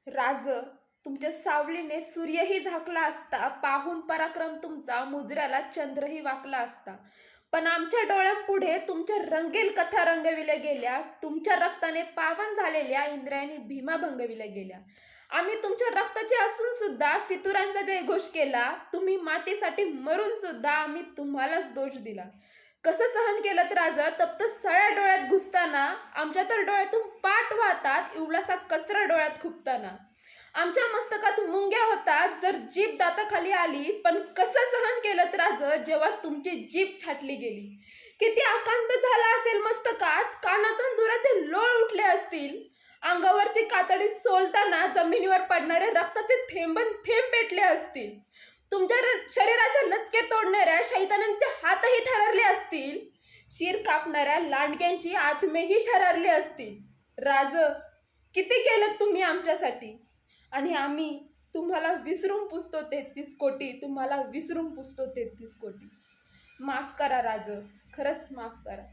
राज, तुमच्या सावलीने सूर्यही झाकला असता, पाहून पराक्रम तुमचा मुजऱ्याला चंद्रही वाकला असता. पण आमच्या डोळ्यांपुढे तुमच्या रंगेल कथा रंगविल्या गेल्या. तुमच्या रक्ताने पावन झालेल्या इंद्रायणी भीमा भंगविल्या गेल्या. आम्ही तुमच्या रक्ताचे असून सुद्धा फितुरांचा जयघोष केला. तुम्ही मातेसाठी मरून सुद्धा आम्ही तुम्हालाच दोष दिला. कसं सहन केलं राज, तप्त सळ्या डोळ्यात घुसताना, आमच्या तर डोळ्यातून पाट वाहतात इवलासा कचरा डोळ्यात खुपताना. आमच्या मस्तकात मुंग्या होतात जर जीभ दाताखाली आली, पण कसं सहन केलं राज जेव्हा तुमची जीभ छाटली गेली. किती आकांत झाला असेल मस्तकात, कानातून दुराचे लोळ उठले असतील. अंगावरची कातडी सोलताना जमिनीवर पडणारे रक्ताचे थेंबन थेंब पेटले असतील. तुमच्या शरीराच्या नचके तोडणाऱ्या शैतानांचे हातही थररले असतील. शिर कापणाऱ्या लांडग्यांची आत्मेही शरारली असतील. राज, किती केलं तुम्ही आमच्यासाठी, आणि आम्ही तुम्हाला विसरून पुसतो 33 कोटी, तुम्हाला विसरून पुसतो 33 कोटी. माफ करा राज, खरंच माफ करा.